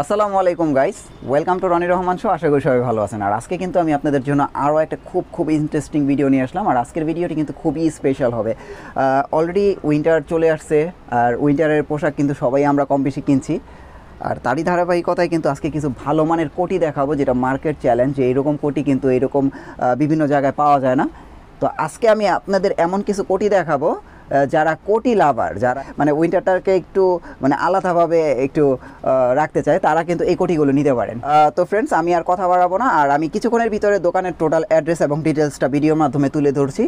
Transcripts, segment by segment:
আসসালামু আলাইকুম guys, welcome to Roni Rahman show. আশা করি সবাই ভালো আছেন। আর আজকে কিন্তু আমি আপনাদের জন্য আরও একটা খুব ইন্টারেস্টিং ভিডিও নিয়ে আসলাম। আর আজকের ভিডিওটি কিন্তু খুবই স্পেশাল হবে। অলরেডি উইন্টার চলে আসছে, আর উইন্টারের পোশাক কিন্তু সবাই আমরা কম বেশি কিনছি। আর তারই ধারাবাহিকতায় কিন্তু আজকে কিছু ভালো মানের কোটি দেখাবো, যেটা মার্কেট চ্যালেঞ্জ, যে এইরকম কোটি কিন্তু এইরকম বিভিন্ন জায়গায় পাওয়া যায় না। তো আজকে আমি আপনাদের এমন কিছু কোটি দেখাবো যারা কোটি লাভার, যারা মানে উইন্টারটাকে একটু মানে আলাদাভাবে একটু রাখতে চায়, তারা কিন্তু এই কোটিগুলো নিতে পারেন। তো ফ্রেন্ডস, আমি আর কথা বাড়াবো না, আর আমি কিছুক্ষণের ভিতরে দোকানের টোটাল অ্যাড্রেস এবং ডিটেলসটা ভিডিওর মাধ্যমে তুলে ধরছি।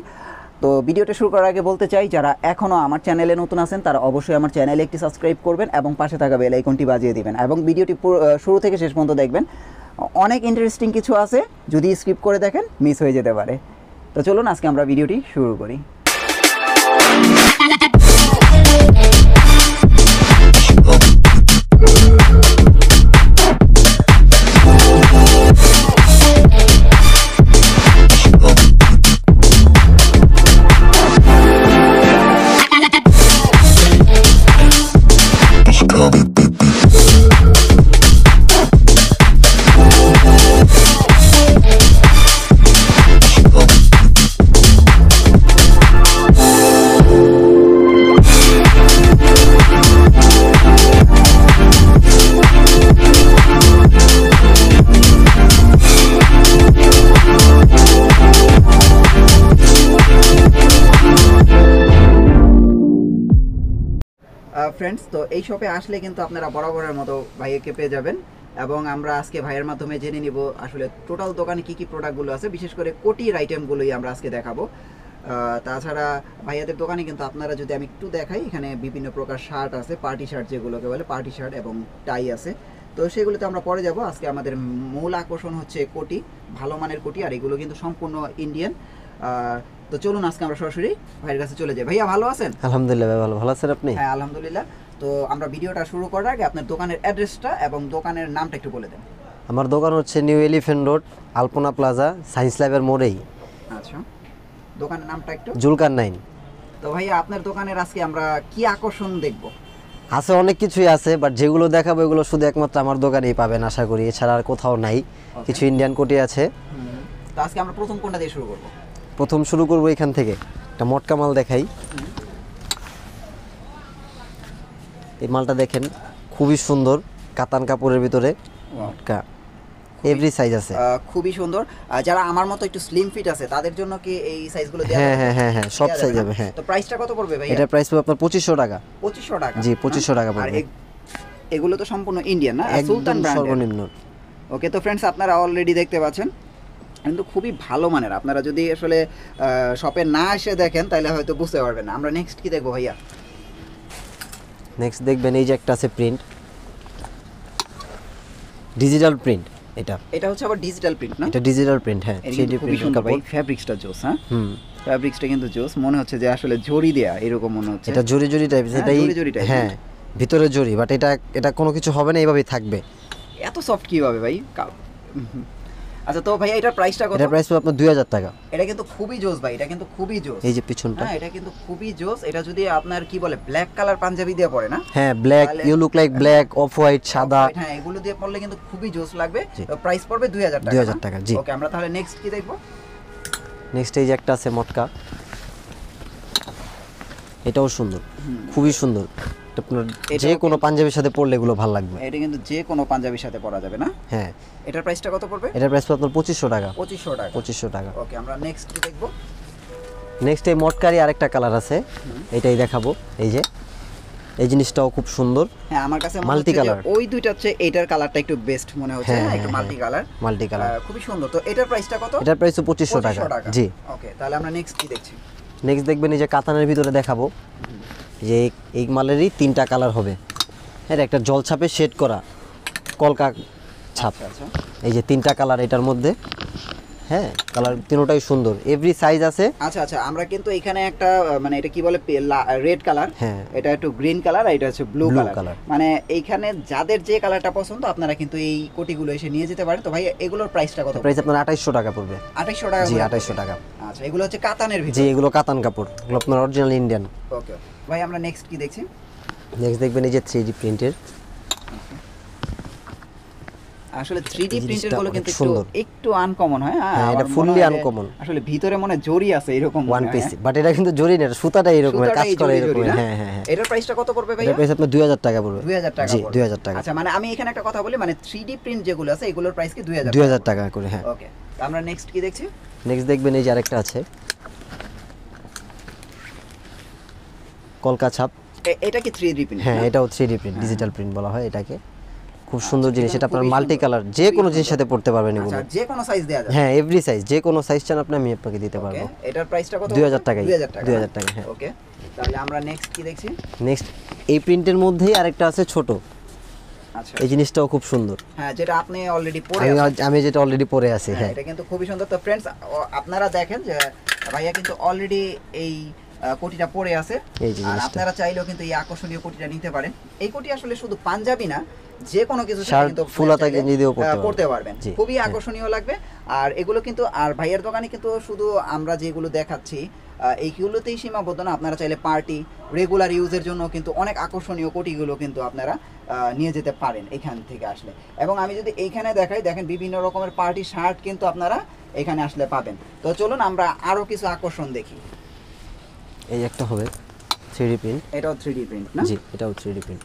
তো ভিডিওটা শুরু করার আগে বলতে চাই, যারা এখনও আমার চ্যানেলে নতুন আছেন তারা অবশ্যই আমার চ্যানেলে একটি সাবস্ক্রাইব করবেন এবং পাশে থাকা বেল আইকনটি বাজিয়ে দিবেন, এবং ভিডিওটি শুরু থেকে শেষ পর্যন্ত দেখবেন। অনেক ইন্টারেস্টিং কিছু আছে, যদি স্কিপ করে দেখেন মিস হয়ে যেতে পারে। তো চলুন আজকে আমরা ভিডিওটি শুরু করি। ফ্রেন্ডস, তো এই শপে আসলে কিন্তু আপনারা বরাবরের মতো ভাইয়াকে পেয়ে যাবেন, এবং আমরা আজকে ভাইয়ের মাধ্যমে জেনে নিব আসলে টোটাল দোকানে কী কী প্রোডাক্টগুলো আছে, বিশেষ করে কোটির আইটেমগুলোই আমরা আজকে দেখাবো। তাছাড়া ভাইয়াদের দোকানে কিন্তু আপনারা যদি আমি একটু দেখাই, এখানে বিভিন্ন প্রকার শার্ট আছে, পার্টি শার্ট যেগুলোকে বলে, পার্টি শার্ট এবং টাই আছে। তো সেগুলোতে আমরা পরে যাব। আজকে আমাদের মূল আকর্ষণ হচ্ছে কোটি, ভালো মানের কোটি, আর এগুলো কিন্তু সম্পূর্ণ ইন্ডিয়ান। তো চলুন আজকে আমরা সরাসরি ভাইয়ের কাছে চলে যাই। ভাইয়া ভালো আছেন? আলহামদুলিল্লাহ ভাই, ভালো আছেন আপনি? হ্যাঁ আলহামদুলিল্লাহ। তো আমরা ভিডিওটা শুরু করার আগে আপনার দোকানের অ্যাড্রেসটা এবং দোকানের নামটা একটু বলে দেন। আমার দোকান হচ্ছে নিউ এলিফ্যান্ট রোড, আলপনা প্লাজা, সায়েন্স ল্যাবের মোড়েই। আচ্ছা, দোকানের নামটা একটু? জুলকার 9। তো ভাইয়া আপনার দোকানের আজকে আমরা কি আকর্ষণ দেখব? আছে অনেক কিছুই আছে, বাট যেগুলো দেখাবো এগুলো শুধু একমাত্র আমার দোকানেই পাবেন আশা করি, এছাড়া আর কোথাও নাই। কিছু ইন্ডিয়ান কোটি আছে। তো আজকে আমরা প্রথম কোনটা দিয়ে শুরু করব? প্রথম শুরু করব এখান থেকে, একটা মটকা মাল দেখাই। এই মালটা দেখেন, খুবই সুন্দর, কাতান কাপড়ের ভিতরে মটকা, এভরি সাইজ আছে, খুবই সুন্দর। যারা আমার মতো একটু স্লিম ফিট আছে তাদের জন্য কি এই সাইজগুলো দেয়া যাবে? হ্যাঁ সব সাইজ হবে। হ্যাঁ। তো প্রাইসটা কত পড়বে ভাই? এটা প্রাইস পড়বে আপনার 2500 টাকা। 2500 টাকা? জি 2500 টাকা আর পড়বে। এগুলো তো সম্পূর্ণ ইন্ডিয়ান না, সুলতান একদম ব্র্যান্ডের? সর্বনিম্ন। ওকে, তো ফ্রেন্ডস আপনারা অলরেডি দেখতে পাচ্ছেন কিন্তু খুবই ভালো মানের। আপনারা যদি আসলে শপে না এসে দেখেন তাহলে হয়তো বুঝতে পারবেন না। আমরা নেক্সট কি দেখবো ভাইয়া? নেক্সট দেখবেন এই যে একটা আছে প্রিন্ট, ডিজিটাল প্রিন্ট। এটা হচ্ছে আবার ডিজিটাল প্রিন্ট না? এটা ডিজিটাল প্রিন্ট। হ্যাঁ, সেটা খুবই সুন্দর ভাই। ফ্যাব্রিক্সটা জোস। হ্যাঁ ফ্যাব্রিক্সটা কিন্তু জোস, মনে হচ্ছে যে আসলে জরি দেয়া এরকম মনে হচ্ছে। এটা জরি টাইপ, এটাই জরি টাইপ। হ্যাঁ, ভিতরে জরি, বাট এটা কোনো কিছু হবে না, এইভাবেই থাকবে। এত সফট কিভাবে ভাই? আচ্ছা, তো ভাই এটার প্রাইসটা কত? এটা প্রাইস হবে আপনার 2000 টাকা। এটা কিন্তু খুবই জোস ভাই, এটা কিন্তু খুবই জোস। এই যে পিছনটা, হ্যাঁ এটা কিন্তু খুবই জোস। এটা যদি আপনার কি বলে ব্ল্যাক কালার পাঞ্জাবি দিয়ে পরে না? হ্যাঁ, black, you look like black, off white, সাদা। হ্যাঁ এগুলো দিয়ে পরলে কিন্তু খুবই জোস লাগবে। তো প্রাইস পড়বে 2000 টাকা। 2000 টাকা, জি। ওকে, আমরা তাহলে নেক্সট কি দেখব? নেক্সট এই যে একটা আছে মটকা, এটাও সুন্দর, খুবই সুন্দর। আপনার যে কোনো পাঞ্জাবির সাথে পরলে এগুলো ভালো লাগবে। এটা কিন্তু যে কোনো পাঞ্জাবির সাথে পরা যাবে না? হ্যাঁ। এটার প্রাইসটা কত পড়বে? এটার প্রাইস আপনার 2500 টাকা। 2500 টাকা? 2500 টাকা। ওকে, আমরা নেক্সট কি দেখব? নেক্সট এই মটকারই আরেকটা কালার আছে, এটাই দেখাবো। এই যে এই জিনিসটাও খুব সুন্দর। হ্যাঁ, আমার কাছে মাল্টি কালার। ওই দুইটা হচ্ছে এটার কালারটা একটু বেস্ট মনে হচ্ছে, একটু মাল্টি কালার। খুবই সুন্দর। তো এটার প্রাইসটা কত? এটার প্রাইস 2500 টাকা। জি। ওকে, তাহলে আমরা নেক্সট কি দেখছি? নেক্সট দেখবেন এই যে কাতানের ভিতরে দেখাবো, যে এই মালেরই 3টা কালার হবে। হ্যাঁ, একটা জল ছাপে শেড করা কলকা ছাপ। আচ্ছা, এই যে 3টা কালার এটার মধ্যে। হ্যাঁ, কালার তিনটাই সুন্দর, এভরি সাইজ আছে। আচ্ছা, আমরা কিন্তু এখানে একটা মানে এটা কি বলে রেড কালার, হ্যাঁ এটা একটু গ্রিন কালার, আর এটা হচ্ছে ব্লু কালার। মানে এইখানে যাদের যে কালারটা পছন্দ আপনারা কিন্তু এই কোটিগুলো এসে নিয়ে যেতে পারেন। তো ভাই এগুলোর প্রাইসটা কত? প্রাইস আপনার 2800 টাকা পড়বে। 2800 টাকা? জি 2800 টাকা। আচ্ছা, এগুলো হচ্ছে কাতানের ভিতর? জি, এগুলো কাতান কাপড়, এগুলো আপনার অরিজিনাল ইন্ডিয়ান। ওকে ভাই, আমরা নেক্সট কি দেখছি? নেক্সট দেখবেন এই যে 3D প্রিন্টের, আসলে 3D এই প্রিন্টের জিনিসটা গুলো অনেক কিন্তু সুন্দর। একটু আনকমন হয়। হ্যাঁ, আমার এটা মনে fully হয় যে uncommon। আসলে ভিতরে মনে হয় জরি আছে এরকম ওয়ান মনে হয়, পিস, হ্যাঁ? বাট এটা কিন্তু জরি না, এটা সুতাটা এরকমের কাজ সুতাটাই করে জরি এরকমের। না? হ্যাঁ হ্যাঁ হ্যাঁ। এটার প্রাইসটা কত পড়বে এটা ভাইয়া? প্রাইস আপনার 2000 টাকা পড়বে। 2000 টাকা জি, পড়বে। 2000 টাকা। আচ্ছা, মানে আমি এখানে একটা কথা বলি, মানে 3D প্রিন্ট যেগুলো আছে এগুলোর প্রাইস কি 2000 2000 টাকা করে, হ্যাঁ। ওকে, তো আমরা নেক্সট কি দেখছি? নেক্সট দেখবেন এই যে আরেকটা আছে কলকা ছাপ। এটা কি 3D প্রিন্ট? হ্যাঁ, এটাও 3D প্রিন্ট, ডিজিটাল প্রিন্ট বলা হয় এটাকে। খুব আচ্ছা, সুন্দর জিনিস, এটা এটা আপনার খুবই মাল্টি সুন্দর, কালার, যে খুবই কোনো জিনিসের সুন্দর। সাথে পড়তে পারবেন এগুলো। আচ্ছা, যে কোনো সাইজ দেয়া যাবে? হ্যাঁ, এভরি সাইজ, যে কোনো সাইজ চান আপনি আমি আপনাকে দিতে ওকে, পারবো। এটার প্রাইসটা কত? 2000 টাকাই। 2000 টাকা। 2000 টাকা, হ্যাঁ। ওকে, তাহলে আমরা নেক্সট কি দেখছি? নেক্সট এই প্রিন্টের মধ্যেই আরেকটা আছে ছোট, আচ্ছা, এই জিনিসটাও খুব সুন্দর। হ্যাঁ, যেটা আপনি অলরেডি পরে আমি আছেন। আমি যেটা অলরেডি পরে আছি, হ্যাঁ, হ্যাঁ। এটা কিন্তু খুবই সুন্দর। তো ফ্রেন্ডস, আপনারা দেখেন যে ভাইয়া কিন্তু অলরেডি এই কোটিটা পরে আছে, এই যে আর জিনিসটা। আপনারা চাইলেও কিন্তু এই আকর্ষণীয় কোটিটা নিতে পারেন। এই কোটি আসলে শুধু পাঞ্জাবি না, যে কোনো কিছু সাথে শার্ট, কিন্তু ফুল হাতা গেঞ্জি দিয়েও পড়তে পারবেন। জি, খুবই হ্যাঁ। আকর্ষণীয় লাগবে। আর এগুলো কিন্তু, আর ভাইয়ার দোকানে কিন্তু শুধু আমরা যেগুলো দেখাচ্ছি এইগুলোতেই সীমাবদ্ধ না, আপনারা চাইলে পার্টি, রেগুলার ইউজের জন্য কিন্তু অনেক আকর্ষণীয় কোটিগুলো কিন্তু আপনারা নিয়ে যেতে পারেন এখান থেকে আসলে। এবং আমি যদি এইখানে দেখাই, দেখেন বিভিন্ন রকমের পার্টি শার্ট কিন্তু আপনারা এখানে আসলে পাবেন। তো চলুন আমরা আরো কিছু আকর্ষণ দেখি। এই একটা হবে 3D প্রিন্ট। এটাও 3D প্রিন্ট না? জি, এটাও 3D প্রিন্ট,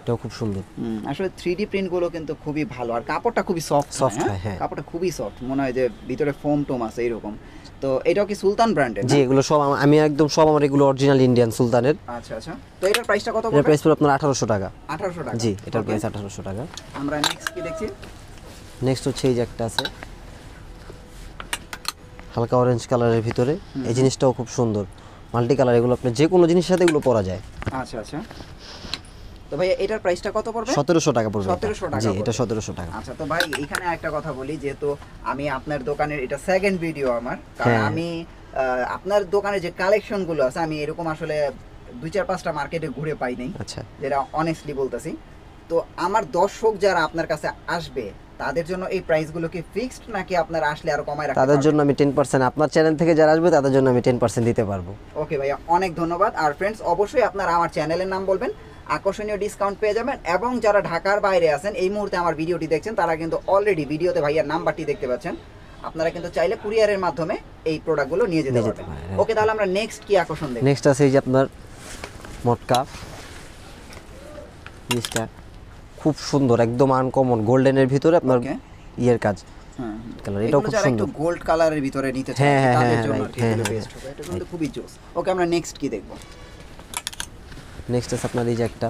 এটাও খুব সুন্দর। আসলে 3D প্রিন্ট গুলো কিন্তু খুবই ভালো, আর কাপড়টা খুবই সফট Soft হয়, হ্যাঁ। কাপড়টা খুবই সফট, মনে হয় যে ভিতরে ফোম টোম আছে এরকম। তো এটাও কি সুলতান ব্র্যান্ডের? জি, এগুলো সব আমি একদম সব আমার এগুলো অরিজিনাল ইন্ডিয়ান সুলতানের। আচ্ছা আচ্ছা, তো এটার প্রাইসটা কত এটার পড়বে? প্রাইস পড়বে আপনার 1800 টাকা। 1800 টাকা। জি, এটার Okay, প্রাইস 1800 টাকা। আমরা নেক্সট কি দেখছি? নেক্সট হচ্ছে এই যে একটা আছে হালকা অরেঞ্জ কালারের ভিতরে, এই জিনিসটাও খুব সুন্দর, মাল্টি কালার। এগুলো আপনি যে কোনো জিনিসের সাথে এগুলো পরা যায়। আচ্ছা আচ্ছা, তো ভাই এটার প্রাইসটা কত পড়বে? 1700 টাকা পড়বে। 1700 টাকা জি, পড়বে। এটা 1700 টাকা। আচ্ছা, তো ভাই এখানে একটা কথা বলি, যেহেতু আমি আপনার দোকানের এটা সেকেন্ড ভিডিও আমার, কারণ হ্যাঁ। আমি আপনার দোকানে যে কালেকশন গুলো আছে আমি এরকম আসলে 2-4-5টা মার্কেটে ঘুরে পাই নাই, আচ্ছা, যেটা অনেস্টলি বলতেছি। তো আমার দর্শক যারা আপনার কাছে আসবে তাদের জন্য এই প্রাইসগুলো কি ফিক্সড, নাকি আপনারা আসলে আরো কমায় রাখতে তাদের পারবেন? জন্য আমি 10%, আপনার চ্যানেল থেকে যারা আসবে তাদের জন্য আমি 10% দিতে পারবো। ওকে ভাইয়া, অনেক ধন্যবাদ। আর ফ্রেন্ডস, অবশ্যই আপনারা আমার চ্যানেলের নাম বলবেন, আকর্ষণীয় ডিসকাউন্ট পেয়ে যাবেন। এবং যারা ঢাকার বাইরে আছেন, এই মুহূর্তে আমার ভিডিওটি দেখছেন, তারা কিন্তু অলরেডি ভিডিওতে ভাইয়ার নাম্বারটি দেখতে পাচ্ছেন, আপনারা কিন্তু চাইলে কুরিয়ারের মাধ্যমে এই প্রোডাক্টগুলো নিয়ে যেতে পারবেন। পারেন। ওকে, তাহলে আমরা নেক্সট কি আকর্ষণ দেখব? নেক্সট আছে এই যে আপনার মটকা জিনিসটা, খুব সুন্দর, একদম আনকমন, গোল্ডেনের ভিতরে আপনার Okay. ইয়ের কাজ হ্যাঁ, কালার, এটাও খুব যারা একটু সুন্দর। গোল্ড কালারের ভিতরে নিতে চান হ্যাঁ, হ্যাঁ, তাদের হ্যাঁ, জন্য right, আর কি হ্যাঁ, এগুলো হ্যাঁ, বেস্ট হবে। এটা কিন্তু খুবই জোস। ওকে, আমরা নেক্সট কি দেখব? নেক্সট আছে আপনার এই যে একটা,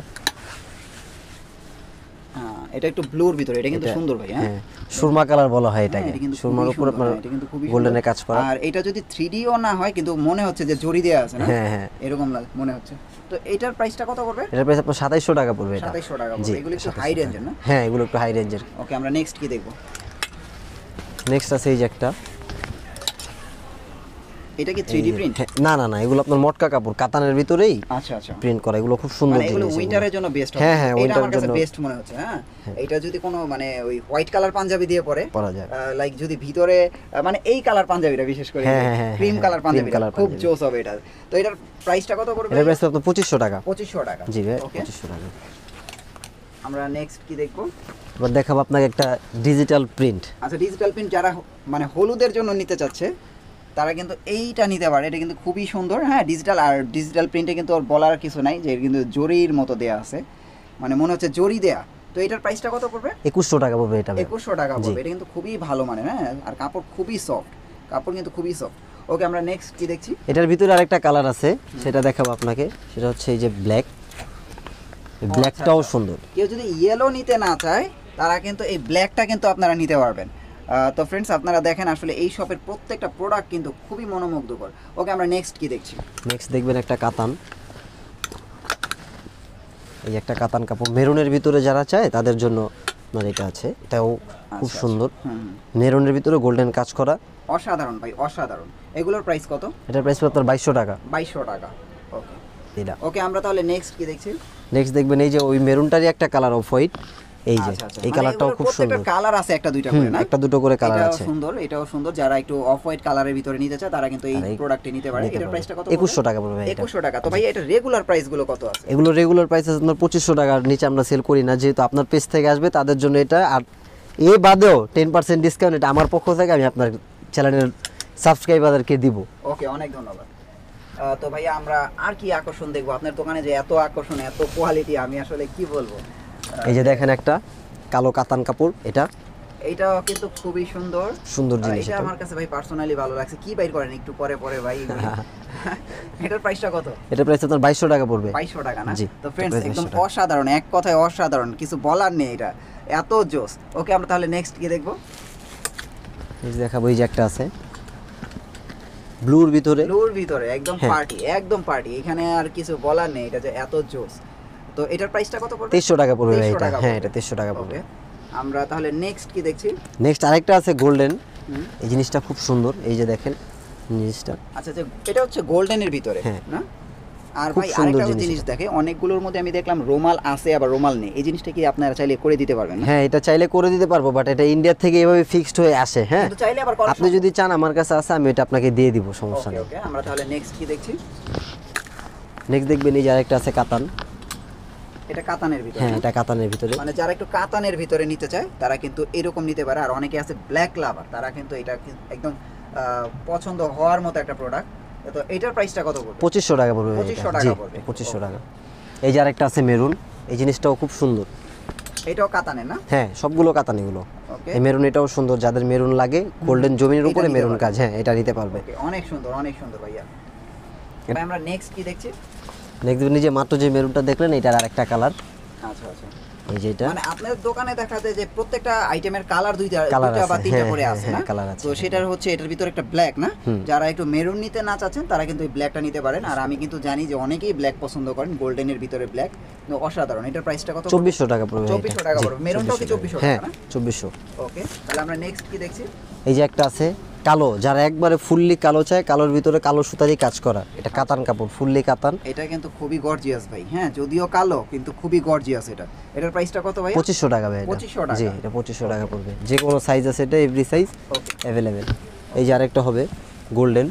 এটা একটু ব্লুর ভিতরে, এটা কিন্তু এটা- সুন্দর ভাই। হ্যাঁ, সুরমা কালার বলা হয় হ্যাঁ, এটাকে, এটা কিন্তু সুরমার খুবই উপর সুন্দর, আপনার হ্যাঁ, এটা কিন্তু খুবই গোল্ডেনের সুন্দর। কাজ করা। আর এটা যদি 3Dও না হয়, কিন্তু মনে হচ্ছে যে জরি দেয়া আছে না, হ্যাঁ, হ্যাঁ। এরকম মনে হচ্ছে। তো এটার প্রাইসটা কত পড়বে? এটার প্রাইস আপনার 2700 টাকা পড়বে এটা। 2700 টাকা পড়বে। জি, এগুলো একটু 2700 হাই টাকা। রেঞ্জের না? হ্যাঁ, এগুলো একটু হাই রেঞ্জের। ওকে, আমরা নেক্সট কি দেখব? নেক্সট আছে এই যে একটা, এটা কি 3D প্রিন্ট? হ্যাঁ, না না না, এগুলো আপনার মটকা কাপড় কাতানের ভিতরেই আচ্ছা আচ্ছা, প্রিন্ট করা, এগুলো খুব সুন্দর মানে এগুলো জিনিস। উইন্টারের জন্য বেস্ট হবে। হ্যাঁ, হ্যাঁ, এটা winter আমার কাছে জন্য। বেস্ট মনে হচ্ছে। হ্যাঁ, এটা যদি কোনো মানে ওই হোয়াইট কালার পাঞ্জাবি দিয়ে পরে পরা যায়। লাইক যদি ভিতরে মানে এই কালার পাঞ্জাবিটা বিশেষ করে হ্যাঁ, হ্যাঁ, হ্যাঁ, ক্রিম হ্যাঁ, কালার cream পাঞ্জাবিটা colour খুব পাঞ্জাবি। জোস হবে এটা। তো এটার প্রাইসটা কত পড়বে? এটার প্রাইস আপনার 2500 টাকা। 2500 টাকা। জি ভাই, ওকে, 2500 টাকা। আমরা নেক্সট কি দেখব? এবার দেখাবো আপনাকে একটা ডিজিটাল প্রিন্ট। আচ্ছা, ডিজিটাল প্রিন্ট যারা মানে হলুদের জন্য নিতে চাচ্ছে তারা কিন্তু এইটা নিতে পারে। এটা কিন্তু খুবই সুন্দর। হ্যাঁ, ডিজিটাল, আর ডিজিটাল প্রিন্টে কিন্তু ওর বলার কিছু নাই, যে কিন্তু জরির মতো দেয়া আছে, মানে মনে হচ্ছে জরি দেয়া। তো এটার প্রাইসটা কত পড়বে? 2100 টাকা পড়বে এটা ভাই। 2100 টাকা জি। পড়বে। এটা কিন্তু খুবই ভালো মানে, হ্যাঁ, আর কাপড় খুবই সফট, কাপড় কিন্তু খুবই সফট। ওকে, আমরা নেক্সট কি দেখছি? এটার ভিতরে আরেকটা কালার আছে, সেটা দেখাবো আপনাকে। সেটা হচ্ছে এই যে ব্ল্যাক, এই ব্ল্যাকটাও সুন্দর। কেউ যদি ইয়েলো নিতে না চায় তারা কিন্তু এই ব্ল্যাকটা কিন্তু আপনারা নিতে পারবেন। তো ফ্রেন্ডস, আপনারা দেখেন আসলে এই শপের প্রত্যেকটা প্রোডাক্ট কিন্তু খুবই মনোমুগ্ধকর। ওকে, আমরা নেক্সট কি দেখছি? নেক্সট দেখবেন একটা কাতান, এই একটা কাতান কাপড় মেরুনের ভিতরে যারা চায় তাদের জন্য আপনার এটা আছে, এটাও খুব আচ্ছা, সুন্দর। হুম, মেরুনের ভিতরে গোল্ডেন কাজ করা। অসাধারণ ভাই, অসাধারণ। এগুলোর প্রাইস কত? এটার প্রাইস আপনার 2200 টাকা। 2200 টাকা। ওকে এটা ওকে, আমরা তাহলে নেক্সট কি দেখছি? নেক্সট দেখবেন এই যে ওই মেরুনটারই একটা কালার অফ হোয়াইট, এই যে আচ্ছা, আচ্ছা, এই মানে কালারটাও এগুলোর খুব প্রত্যেকটা সুন্দর। কালার আছে একটা দুইটা করে না? একটা দুটো করে কালার এটাও আছে। সুন্দর, এটাও সুন্দর। যারা একটু অফ হোয়াইট কালারের ভিতরে নিতে চায় তারা কিন্তু এই আর এই প্রোডাক্টটি নিতে পারে। নিতে এটার পারে। প্রাইসটা কত? 2100 টাকা পড়বে এটা। 2100 টাকা। তো ভাই এটা রেগুলার প্রাইস গুলো কত আছে? এগুলো রেগুলার প্রাইস আছে আপনার 2500 টাকার নিচে আমরা সেল করি না, যেহেতু আপনার পেজ থেকে আসবে তাদের জন্য এটা। আর এ বাদেও 10% ডিসকাউন্ট এটা আমার পক্ষ থেকে আমি আপনার চ্যানেলের সাবস্ক্রাইবারদেরকে দিব। ওকে, অনেক ধন্যবাদ। তো ভাইয়া আমরা আর কি আকর্ষণ দেখবো আপনার দোকানে, যে এত আকর্ষণ এত কোয়ালিটি, আমি আসলে কি বলবো। এই যে দেখেন একটা কালো কাতান কাপড়, এইটাও কিন্তু খুবই সুন্দর সুন্দর জিনিস। এটা আমার কাছে ভাই পার্সোনালি ভালো লাগছে। কি বাইর করেন একটু পরে পরে ভাই এগুলি। এটার প্রাইসটা কত? এটা প্রাইস আপনার 2200 টাকা পড়বে। 2200 টাকা না? জি, তো ফ্রেন্ডস এটা একদম 2200 টাকা। অসাধারণ, এক কথায় অসাধারণ, কিছু বলার নেই, এটা এত জোস। ওকে, আমরা তাহলে নেক্সট কি দেখবো? এই যে দেখাবো, এই যে একটা আছে ব্লুর ভিতরে, ব্লুর ভিতরে একদম হ্যাঁ। পার্টি, একদম পার্টি, এখানে আর কিছু বলার নেই, এটা যে এত জোস। তো এটার প্রাইসটা কত পড়বে? 2300 টাকা পড়বে 2300 এটা। টাকা হ্যাঁ, পড়বে। এটা 2300 টাকা পড়বে। ওকে, আমরা তাহলে নেক্সট কি দেখছি? নেক্সট আরেকটা আছে গোল্ডেন। হুম। এই জিনিসটা খুব সুন্দর, এই যে দেখেন জিনিসটা। আচ্ছা, যে এটা হচ্ছে গোল্ডেনের ভিতরে, হ্যাঁ। না? আর খুব ভাই সুন্দর আরেকটা জিনিস জিনিস এটা। দেখে, অনেকগুলোর মধ্যে আমি দেখলাম রুমাল আছে আবার রুমাল নেই, এই জিনিসটা কি আপনারা চাইলে করে দিতে পারবেন না? হ্যাঁ, এটা চাইলে করে দিতে পারবো, বাট এটা ইন্ডিয়া থেকে এভাবে ফিক্সড হয়ে আসে। হ্যাঁ, কিন্তু চাইলে আবার করা আপনি যদি চান আমার কাছে আছে, আমি এটা আপনাকে দিয়ে দিব, সমস্যা ওকে নেই। ওকে, আমরা তাহলে নেক্সট কি দেখছি? নেক্সট দেখবেন এই যে আরেকটা আছে কাতান। এটা কাতানের ভিতরে, হ্যাঁ, না? এটা কাতানের ভিতরে। মানে যারা একটু কাতানের ভিতরে নিতে চায় তারা কিন্তু এরকম নিতে পারে। আর অনেকে আছে ব্ল্যাক লাভার, তারা কিন্তু এটা একদম পছন্দ হওয়ার মতো একটা প্রোডাক্ট। তো এটার প্রাইসটা কত পড়বে? 2500 টাকা পড়বে। 2500 এটা। টাকা জি, পড়বে। 2500 টাকা। এই যে আরেকটা আছে মেরুন, এই জিনিসটাও খুব সুন্দর। এটাও কাতানের, না? হ্যাঁ, সবগুলো কাতান এগুলো। ওকে, এই মেরুন এটাও সুন্দর, যাদের মেরুন লাগে গোল্ডেন জমির এটা উপরে নিতে মেরুন পারবে। কাজ, হ্যাঁ এটা নিতে পারবে। ওকে, অনেক সুন্দর, অনেক সুন্দর ভাইয়া। ভাই আমরা নেক্সট কি দেখছি? নেক্সট দেখবেন এই যে মাত্র যে মেরুনটা দেখলেন, এটার আরেকটা কালার, আচ্ছা আচ্ছা, এই যে এটা। মানে আপনার দোকানে দেখা যায় যে প্রত্যেকটা আইটেমের কালার দুইটা Colour দুইটা বা আছে, তিনটা হ্যাঁ, করে হ্যাঁ, আছে, হ্যাঁ, না? colour আছে, তো সেটার হচ্ছে এটার ভিতরে একটা ব্ল্যাক, না? হুম। যারা একটু মেরুন নিতে না চাচ্ছেন তারা কিন্তু এই ব্ল্যাকটা নিতে পারেন। আর আমি কিন্তু জানি যে অনেকেই ব্ল্যাক পছন্দ করেন, গোল্ডেনের ভিতরে ব্ল্যাক, অসাধারণ। এটার প্রাইসটা কত? 2400 টাকা পড়বে। 2400 টাকা পড়বে। মেরুনটাও কি 2400 হ্যাঁ, টাকা, না? 2400। ওকে, তাহলে আমরা নেক্সট কি দেখছি? এই যে একটা আছে কালো, যারা একবারে ফুললি কালো চায়, কালোর ভিতরে কালো সুতা দিয়ে কাজ করা, এটা কাতান কাপড়, ফুললি কাতান। এটা কিন্তু খুবই গর্জিয়াস ভাই, হ্যাঁ, যদিও কালো কিন্তু খুবই গর্জিয়াস। এটার প্রাইসটা কত ভাই? 2500 টাকা ভাই এটা। 2500 টাকা। জি, এটা 2500 টাকা পড়বে। যে কোনো সাইজ আছে, এটা এভরি সাইজ ওকে, অ্যাভেলেবেল। এই যে আরেকটা হবে গোল্ডেন,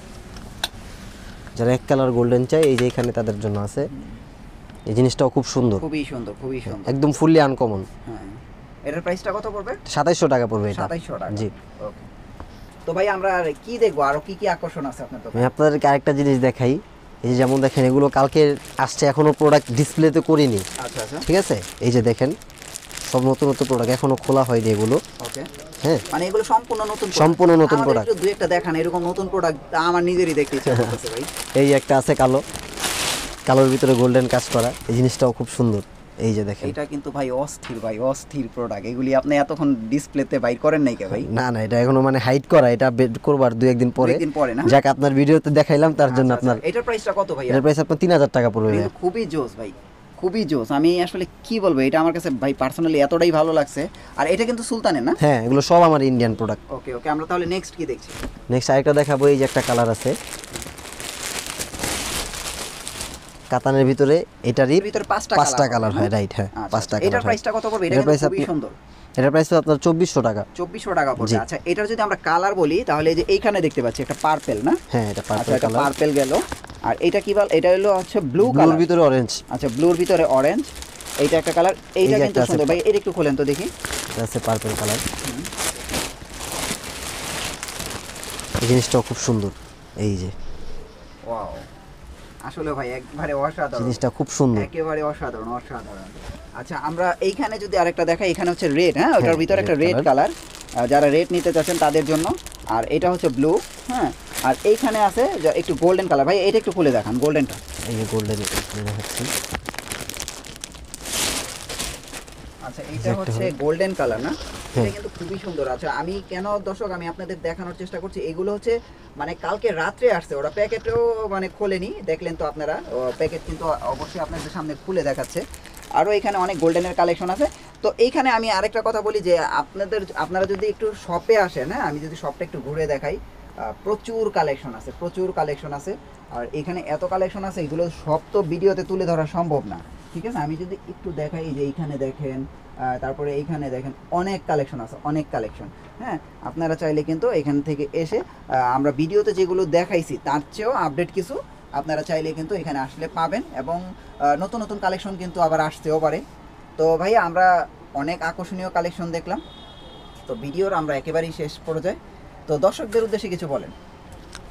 যারা এক কালার গোল্ডেন চায়, এই যে এখানে তাদের জন্য আছে। এই জিনিসটাও খুব সুন্দর, খুবই সুন্দর, খুবই সুন্দর। একদম ফুললি আনকমন। হ্যাঁ, এটার প্রাইসটা কত পড়বে? 2700 টাকা পড়বে এটা। 2700 টাকা। জি। ওকে, তো ভাই আমরা আর কি দেখবো, আরো কি কি আকর্ষণ আছে আপনার দোকানে? আমি আপনাদেরকে আরেকটা জিনিস দেখাই। এই যে যেমন দেখেন, এগুলো কালকে আসছে, এখনো প্রোডাক্ট ডিসপ্লেতে করিনি, আচ্ছা আচ্ছা, ঠিক আছে? এই যে দেখেন, সব নতুন নতুন প্রোডাক্ট, এখনো খোলা হয়নি এগুলো। ওকে, হ্যাঁ, মানে এগুলো সম্পূর্ণ নতুন product? সম্পূর্ণ নতুন আমাদের product। একটু দুই একটা দেখান এরকম নতুন প্রোডাক্ট, আমার নিজেরই দেখতে ইচ্ছা করতেছে ভাই। এই একটা আছে কালো, কালোর ভিতরে গোল্ডেন কাজ করা, এই জিনিসটাও খুব সুন্দর। এই যে দেখেন, এটা কিন্তু ভাই অস্থির, ভাই অস্থির প্রোডাক্ট। এগুলি আপনি এতক্ষণ ডিসপ্লেতে বাইর করেন নাই কে ভাই? না না, এটা এখনো মানে হাইড করা, এটা বেড করবার দুই একদিন পরে। দুই একদিন পরে, না? যাক, আপনার ভিডিওতে দেখাইলাম তার জন্য আচ্ছা, আপনার। আচ্ছা, এটার প্রাইসটা কত ভাই? এটার প্রাইস আপনার 3000 টাকা পড়বে। কিন্তু খুবই জোস ভাই, খুবই জোস। আমি আসলে কি বলবো, এটা আমার কাছে ভাই পার্সোনালি এতটাই ভালো লাগছে। আর এটা কিন্তু সুলতানের, না? হ্যাঁ, এগুলো সব আমার ইন্ডিয়ান প্রোডাক্ট। ওকে ওকে, আমরা তাহলে নেক্সট কি দেখছি? নেক্সট আরেকটা দেখাবো। এই যে একটা কালার আছে কাতানের ভিতরে, এটারই এর ভিতরে পাঁচটা কালার হয়, না? রাইট? হ্যাঁ, আচ্ছা, 5টা আচ্ছা। এটার কালার হয়। প্রাইসটা কত পড়বে? এটা এটার কিন্তু প্রাইস খুবই সুন্দর। এটার প্রাইস আপনার 2400 টাকা। 2400 টাকা পড়বে। জি। আচ্ছা, এটার যদি আমরা কালার বলি তাহলে এই যে এইখানে দেখতে পাচ্ছি একটা পার্পল, না? হ্যাঁ, এটা আচ্ছা, পার্পল এটা কালার। পার্পল গেল। আর এটা কি বল, এটা হলো হচ্ছে ব্লু ব্লুর কালার। ভিতরে অরেঞ্জ। আচ্ছা, ব্লুর ভিতরে অরেঞ্জ, এইটা একটা কালার। এইটা যে কিন্তু একটা আছে সুন্দর ভাই, এটা একটু খোলেন তো দেখি। এটা আছে পার্পল কালার। এই জিনিসটাও খুব সুন্দর। এই যে ওয়াও, আসলে ভাই একবারে অসাধারণ, জিনিসটা খুব সুন্দর। একেবারে অসাধারণ, অসাধারণ। আচ্ছা, আমরা এইখানে যদি আরেকটা দেখাই, এখানে হচ্ছে রেড, হ্যাঁ, ওটার হ্যাঁ, ভিতরে একটা red রেড color। কালার, যারা রেড নিতে চাচ্ছেন তাদের জন্য। আর এটা হচ্ছে ব্লু, হ্যাঁ। আর এইখানে আছে একটু গোল্ডেন কালার। ভাই এটা একটু খুলে দেখান গোল্ডেনটা। এই যে গোল্ডেন দেখাচ্ছি। আচ্ছা, এটা হচ্ছে গোল্ডেন কালার, না? এটা হ্যাঁ। কিন্তু খুবই সুন্দর। আচ্ছা, আমি কেন দর্শক আমি আপনাদের দেখানোর চেষ্টা করছি, এগুলো হচ্ছে মানে কালকে রাত্রে আসছে, ওরা প্যাকেটেও মানে খোলেনি, দেখলেন তো আপনারা। প্যাকেট কিন্তু অবশ্যই আপনাদের সামনে খুলে দেখাচ্ছে। আরও এখানে অনেক গোল্ডেনের কালেকশন আছে। তো এইখানে আমি আরেকটা কথা বলি যে আপনারা যদি একটু শপে আসেন, হ্যাঁ, আমি যদি শপটা একটু ঘুরে দেখাই, প্রচুর কালেকশন আছে, প্রচুর কালেকশন আছে। আর এখানে এত কালেকশন আছে, এগুলো সব তো ভিডিওতে তুলে ধরা সম্ভব না, ঠিক আছে? আমি যদি একটু দেখাই, যে এইখানে দেখেন, তারপরে এইখানে দেখেন, অনেক কালেকশন আছে, অনেক কালেকশন। হ্যাঁ, আপনারা চাইলে কিন্তু এখান থেকে এসে আমরা ভিডিওতে যেগুলো দেখাইছি তার চেয়েও আপডেট কিছু আপনারা চাইলে কিন্তু এখানে আসলে পাবেন। এবং নতুন নতুন কালেকশন কিন্তু আবার আসতেও পারে। তো ভাইয়া আমরা অনেক আকর্ষণীয় কালেকশন দেখলাম। তো ভিডিওর আমরা একেবারেই শেষ পর্যায়ে, তো দর্শকদের উদ্দেশ্যে কিছু বলেন।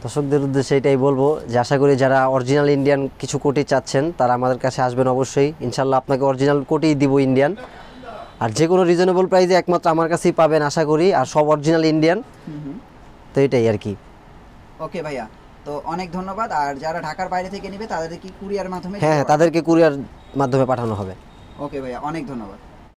দর্শকদের উদ্দেশ্যে এটাই বলবো যে আশা করি যারা অরিজিনাল ইন্ডিয়ান কিছু কোটি চাচ্ছেন তারা আমাদের কাছে আসবেন অবশ্যই, ইনশাল্লাহ আপনাকে অরিজিনাল কোটি দিব ইন্ডিয়ান, আর যে কোনো রিজনেবল প্রাইসে একমাত্র আমার কাছেই পাবেন আশা করি, আর সব অরিজিনাল ইন্ডিয়ান। তো এটাই আর কি। ওকে ভাইয়া, তো অনেক ধন্যবাদ। আর যারা ঢাকার বাইরে থেকে নেবে তাদের কি কুরিয়ার মাধ্যমে? হ্যাঁ, তাদেরকে কুরিয়ার মাধ্যমে পাঠানো হবে। ওকে ভাইয়া, অনেক ধন্যবাদ।